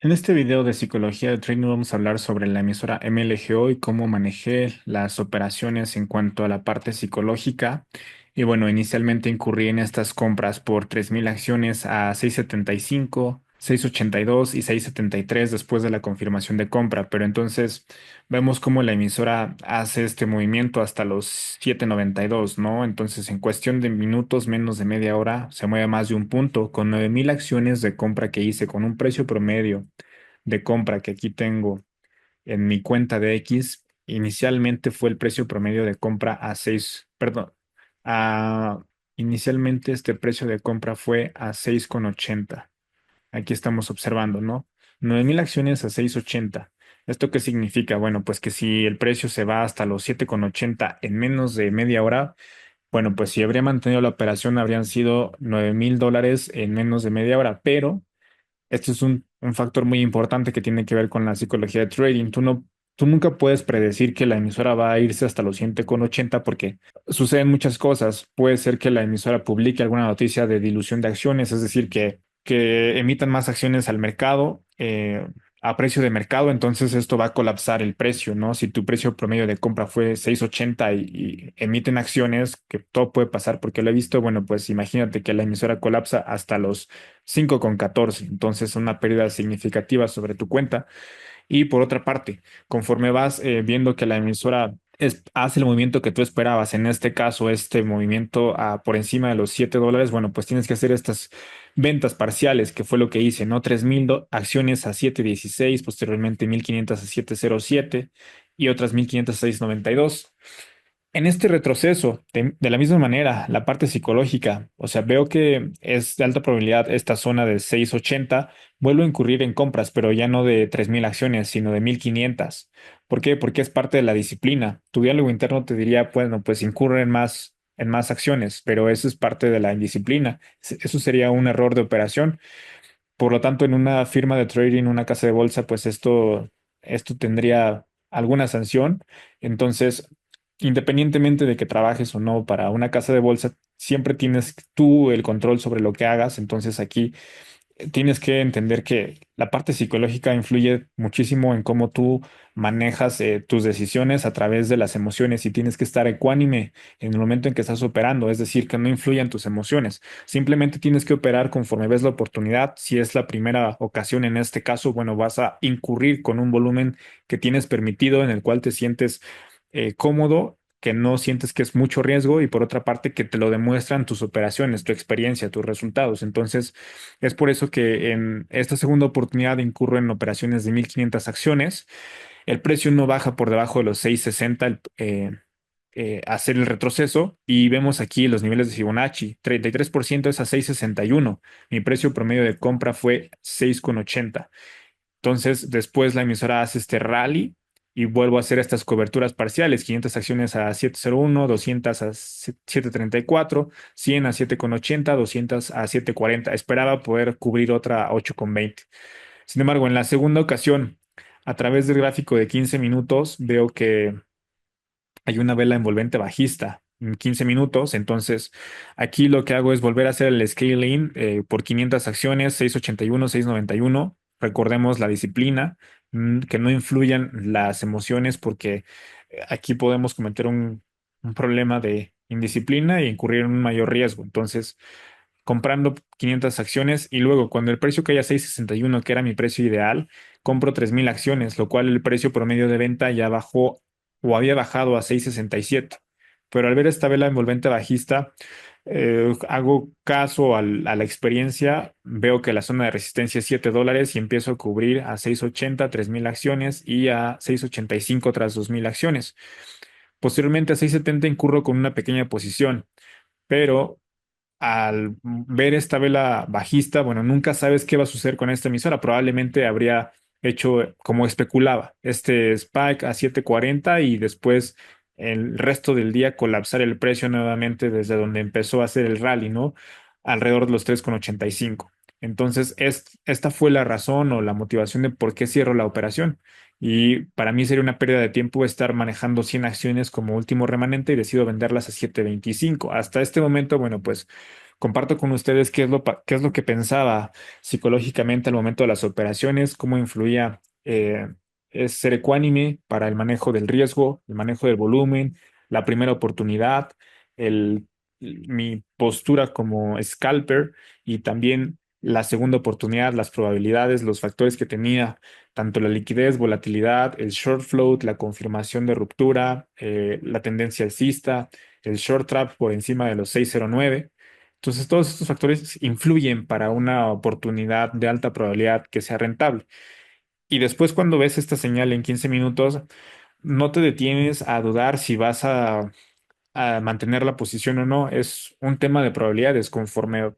En este video de psicología de trading vamos a hablar sobre la emisora MLGO y cómo manejé las operaciones en cuanto a la parte psicológica. Y bueno, inicialmente incurrí en estas compras por 3,000 acciones a 6,75, 6,82 y 6,73 después de la confirmación de compra. Pero entonces vemos cómo la emisora hace este movimiento hasta los 7,92, ¿no? Entonces en cuestión de minutos, menos de media hora, se mueve más de un punto con 9,000 acciones de compra que hice con un precio promedio de compra que aquí tengo en mi cuenta de X. Inicialmente fue el precio promedio de compra a 6, perdón, a, inicialmente este precio de compra fue a 6,80. Aquí estamos observando, ¿no? 9,000 acciones a 6,80. ¿Esto qué significa? Bueno, pues que si el precio se va hasta los 7,80 en menos de media hora, bueno, pues si habría mantenido la operación habrían sido $9,000 en menos de media hora, pero esto es un factor muy importante que tiene que ver con la psicología de trading. Tú nunca puedes predecir que la emisora va a irse hasta los 100,80 porque suceden muchas cosas. Puede ser que la emisora publique alguna noticia de dilución de acciones, es decir, que emitan más acciones al mercado, a precio de mercado, entonces esto va a colapsar el precio, ¿no? Si tu precio promedio de compra fue 6,80 y emiten acciones, que todo puede pasar porque lo he visto, bueno, pues imagínate que la emisora colapsa hasta los 5,14, entonces una pérdida significativa sobre tu cuenta. Y por otra parte, conforme vas viendo que la emisora hace el movimiento que tú esperabas, en este caso, este movimiento por encima de los $7, bueno, pues tienes que hacer estas ventas parciales, que fue lo que hice, ¿no? 3,000 acciones a 7,16, posteriormente 1,500 a 7,07 y otras 1,500 a 6,92. En este retroceso, de la misma manera, la parte psicológica, o sea, veo que es de alta probabilidad esta zona de 6,80, vuelvo a incurrir en compras, pero ya no de 3,000 acciones, sino de 1,500. ¿Por qué? Porque es parte de la disciplina. Tu diálogo interno te diría, bueno, pues incurre en más acciones, pero eso es parte de la indisciplina. Eso sería un error de operación. Por lo tanto, en una firma de trading, una casa de bolsa, pues esto tendría alguna sanción. Entonces, independientemente de que trabajes o no para una casa de bolsa, siempre tienes tú el control sobre lo que hagas. Entonces, aquí tienes que entender que la parte psicológica influye muchísimo en cómo tú manejas tus decisiones a través de las emociones y tienes que estar ecuánime en el momento en que estás operando, es decir, que no influyan tus emociones. Simplemente tienes que operar conforme ves la oportunidad. Si es la primera ocasión en este caso, bueno, vas a incurrir con un volumen que tienes permitido en el cual te sientes cómodo, que no sientes que es mucho riesgo y por otra parte que te lo demuestran tus operaciones, tu experiencia, tus resultados. Entonces, es por eso que en esta segunda oportunidad incurro en operaciones de 1,500 acciones. El precio no baja por debajo de los 6,60 hacer el retroceso y vemos aquí los niveles de Fibonacci. 33% es a 6,61. Mi precio promedio de compra fue 6,80. Entonces, después la emisora hace este rally y vuelvo a hacer estas coberturas parciales, 500 acciones a 7,01, 200 a 7,34, 100 a 7,80, 200 a 7,40. Esperaba poder cubrir otra a 8,20. Sin embargo, en la segunda ocasión, a través del gráfico de 15 minutos, veo que hay una vela envolvente bajista en 15 minutos. Entonces, aquí lo que hago es volver a hacer el scaling por 500 acciones, 6,81, 6,91. Recordemos la disciplina, que no influyan las emociones, porque aquí podemos cometer un problema de indisciplina e incurrir en un mayor riesgo. Entonces, comprando 500 acciones y luego cuando el precio cae a 6,61, que era mi precio ideal, compro 3,000 acciones, lo cual el precio promedio de venta ya bajó o había bajado a 6,67. Pero al ver esta vela envolvente bajista, hago caso a la experiencia, veo que la zona de resistencia es $7 y empiezo a cubrir a 6,80, 3,000 acciones y a 6,85 tras 2,000 acciones. Posteriormente a 6,70 incurro con una pequeña posición, pero al ver esta vela bajista, bueno, nunca sabes qué va a suceder con esta emisora. Probablemente habría hecho como especulaba, este spike a 7,40 y después el resto del día colapsar el precio nuevamente desde donde empezó a hacer el rally, ¿no? Alrededor de los 3,85. Entonces, esta fue la razón o la motivación de por qué cierro la operación. Y para mí sería una pérdida de tiempo estar manejando 100 acciones como último remanente y decido venderlas a 7,25. Hasta este momento, bueno, pues comparto con ustedes qué es lo que pensaba psicológicamente al momento de las operaciones, cómo influía es ser ecuánime para el manejo del riesgo, el manejo del volumen, la primera oportunidad, el, mi postura como scalper y también la segunda oportunidad, las probabilidades, los factores que tenía, tanto la liquidez, volatilidad, el short float, la confirmación de ruptura, la tendencia alcista, el short trap por encima de los 609. Entonces, todos estos factores influyen para una oportunidad de alta probabilidad que sea rentable. Y después, cuando ves esta señal en 15 minutos, no te detienes a dudar si vas a mantener la posición o no. Es un tema de probabilidades. Conforme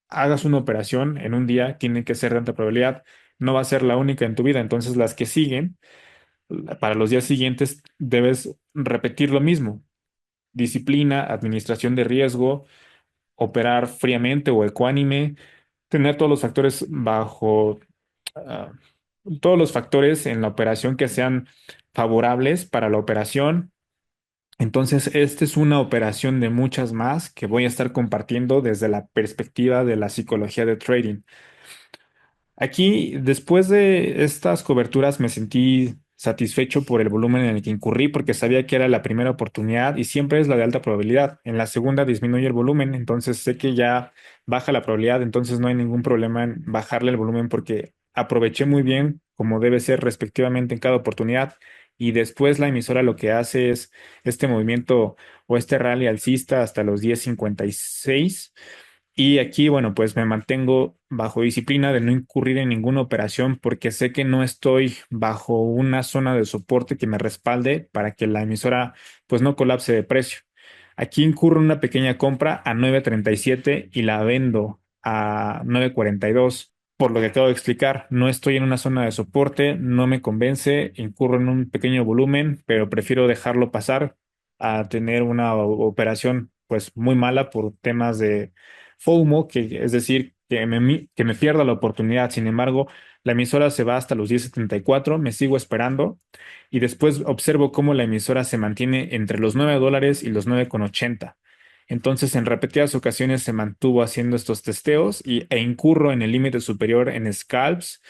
hagas una operación en un día, tiene que ser de alta probabilidad. No va a ser la única en tu vida. Entonces, las que siguen, para los días siguientes, debes repetir lo mismo. Disciplina, administración de riesgo, operar fríamente o ecuánime, tener todos los factores bajo, ah, todos los factores en la operación que sean favorables para la operación. Entonces, esta es una operación de muchas más que voy a estar compartiendo desde la perspectiva de la psicología de trading. Aquí, después de estas coberturas, me sentí satisfecho por el volumen en el que incurrí porque sabía que era la primera oportunidad y siempre es la de alta probabilidad. En la segunda disminuye el volumen, entonces sé que ya baja la probabilidad, entonces no hay ningún problema en bajarle el volumen porque aproveché muy bien como debe ser respectivamente en cada oportunidad. Y después la emisora lo que hace es este movimiento o este rally alcista hasta los 10.56. Y aquí, bueno, pues me mantengo bajo disciplina de no incurrir en ninguna operación porque sé que no estoy bajo una zona de soporte que me respalde para que la emisora pues no colapse de precio. Aquí incurro en una pequeña compra a 9.37 y la vendo a 9.42. Por lo que acabo de explicar, no estoy en una zona de soporte, no me convence, incurro en un pequeño volumen, pero prefiero dejarlo pasar a tener una operación pues muy mala por temas de FOMO, que es decir, que me pierda la oportunidad. Sin embargo, la emisora se va hasta los 10.74, me sigo esperando y después observo cómo la emisora se mantiene entre los $9 y los 9.80. Entonces, en repetidas ocasiones se mantuvo haciendo estos testeos e incurro en el límite superior en scalps,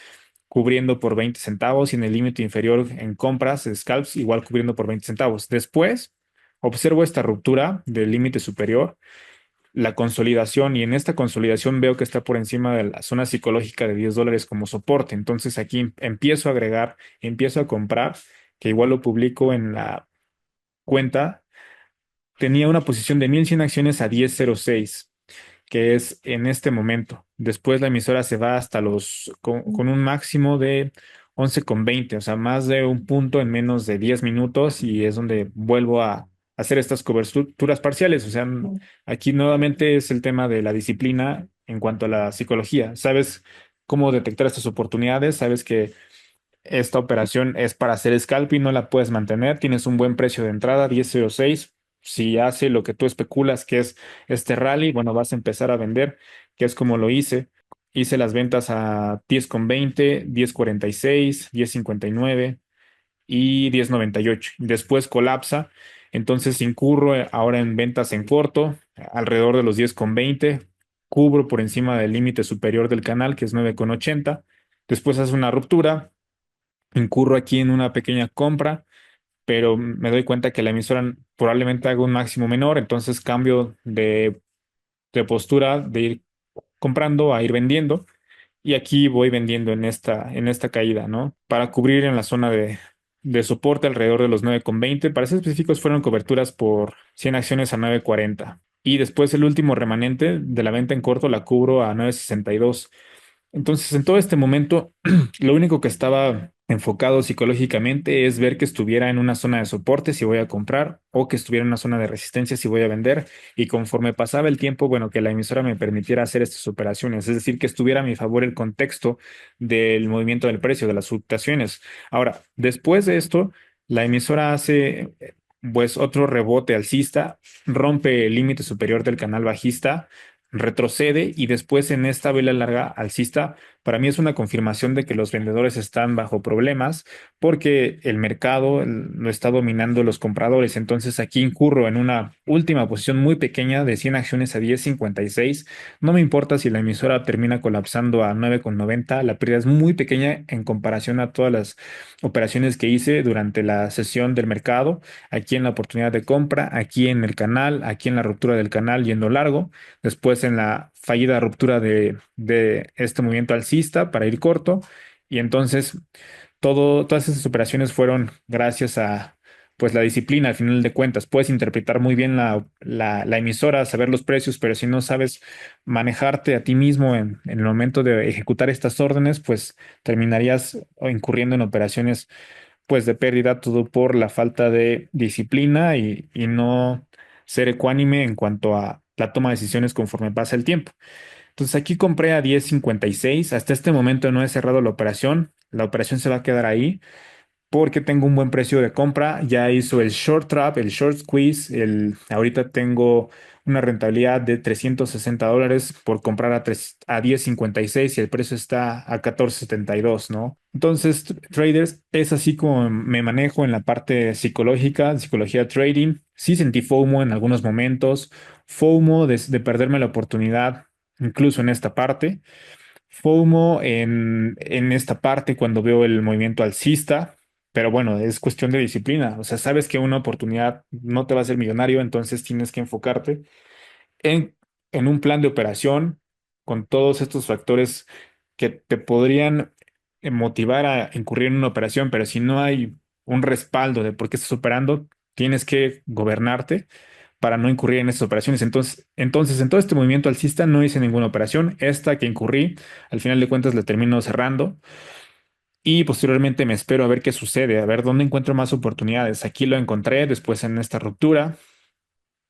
cubriendo por 20 centavos y en el límite inferior en compras, scalps, igual cubriendo por 20 centavos. Después, observo esta ruptura del límite superior, la consolidación, y en esta consolidación veo que está por encima de la zona psicológica de $10 como soporte. Entonces aquí empiezo a agregar, empiezo a comprar, que igual lo publico en la cuenta. Tenía una posición de 1,100 acciones a 10.06, que es en este momento. Después la emisora se va hasta con un máximo de 11.20, o sea, más de un punto en menos de 10 minutos y es donde vuelvo a hacer estas coberturas parciales. O sea, aquí nuevamente es el tema de la disciplina en cuanto a la psicología. Sabes cómo detectar estas oportunidades, sabes que esta operación es para hacer scalping, no la puedes mantener, tienes un buen precio de entrada, 10.06. Si hace lo que tú especulas que es este rally, bueno, vas a empezar a vender, que es como lo hice. Hice las ventas a 10.20, 10.46, 10.59 y 10.98. Después colapsa, entonces incurro ahora en ventas en corto, alrededor de los 10.20. Cubro por encima del límite superior del canal, que es 9.80. Después hace una ruptura, incurro aquí en una pequeña compra, pero me doy cuenta que la emisora probablemente haga un máximo menor, entonces cambio de postura de ir comprando a ir vendiendo. Y aquí voy vendiendo en esta caída, ¿no? Para cubrir en la zona de soporte alrededor de los 9.20. Para ser específicos, fueron coberturas por 100 acciones a 9.40. Y después el último remanente de la venta en corto la cubro a 9.62. Entonces, en todo este momento, lo único que estaba enfocado psicológicamente es ver que estuviera en una zona de soporte si voy a comprar o que estuviera en una zona de resistencia si voy a vender. Y conforme pasaba el tiempo, bueno, que la emisora me permitiera hacer estas operaciones, es decir, que estuviera a mi favor el contexto del movimiento del precio, de las fluctuaciones. Ahora, después de esto, la emisora hace pues otro rebote alcista, rompe el límite superior del canal bajista, retrocede y después en esta vela larga alcista para mí es una confirmación de que los vendedores están bajo problemas porque el mercado lo está dominando los compradores. Entonces aquí incurro en una última posición muy pequeña de 100 acciones a 10.56. No me importa si la emisora termina colapsando a 9.90, la pérdida es muy pequeña en comparación a todas las operaciones que hice durante la sesión del mercado, aquí en la oportunidad de compra, aquí en el canal, aquí en la ruptura del canal yendo largo, después en la fallida ruptura de este movimiento alcista para ir corto. Y entonces todas esas operaciones fueron gracias a pues la disciplina al final de cuentas. Puedes interpretar muy bien la emisora, saber los precios, pero si no sabes manejarte a ti mismo en el momento de ejecutar estas órdenes, pues terminarías incurriendo en operaciones pues de pérdida, todo por la falta de disciplina y no ser ecuánime en cuanto a la toma de decisiones conforme pasa el tiempo. Entonces aquí compré a 10.56. Hasta este momento no he cerrado la operación. La operación se va a quedar ahí porque tengo un buen precio de compra. Ya hizo el short trap, el short squeeze. Ahorita tengo una rentabilidad de $360 por comprar a 10.56 y el precio está a 14.72, ¿no? Entonces, traders, es así como me manejo en la parte psicológica, psicología trading. Sí sentí FOMO en algunos momentos, FOMO de perderme la oportunidad, incluso en esta parte. FOMO en esta parte cuando veo el movimiento alcista, pero bueno, es cuestión de disciplina. O sea, sabes que una oportunidad no te va a hacer millonario, entonces tienes que enfocarte en, en un plan de operación con todos estos factores que te podrían motivar a incurrir en una operación, pero si no hay un respaldo de por qué estás operando, tienes que gobernarte para no incurrir en estas operaciones. Entonces, en todo este movimiento alcista no hice ninguna operación. Esta que incurrí, al final de cuentas la termino cerrando y posteriormente me espero a ver qué sucede, a ver dónde encuentro más oportunidades. Aquí lo encontré después en esta ruptura.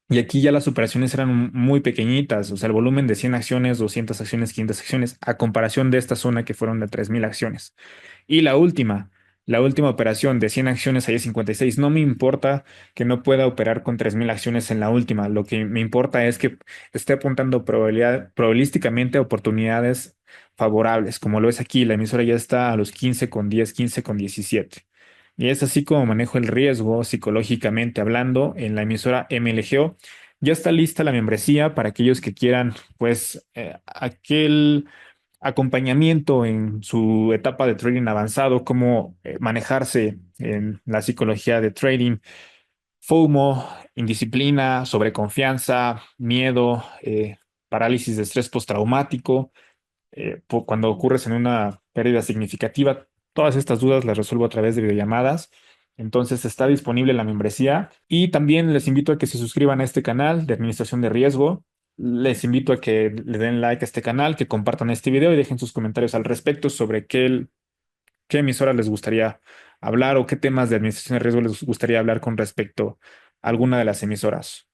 Y aquí ya las operaciones eran muy pequeñitas, o sea, el volumen de 100 acciones, 200 acciones, 500 acciones, a comparación de esta zona que fueron de 3.000 acciones. Y la última operación de 100 acciones a 10.56, no me importa que no pueda operar con 3.000 acciones en la última, lo que me importa es que esté apuntando probabilísticamente a oportunidades favorables, como lo es aquí, la emisora ya está a los 15.10, 15.17. Y es así como manejo el riesgo psicológicamente hablando en la emisora MLGO. Ya está lista la membresía para aquellos que quieran, pues, aquel acompañamiento en su etapa de trading avanzado, cómo manejarse en la psicología de trading, FOMO, indisciplina, sobreconfianza, miedo, parálisis de estrés postraumático cuando ocurres en una pérdida significativa. Todas estas dudas las resuelvo a través de videollamadas. Entonces está disponible la membresía y también les invito a que se suscriban a este canal de administración de riesgo. Les invito a que le den like a este canal, que compartan este video y dejen sus comentarios al respecto sobre qué emisora les gustaría hablar o qué temas de administración de riesgo les gustaría hablar con respecto a alguna de las emisoras.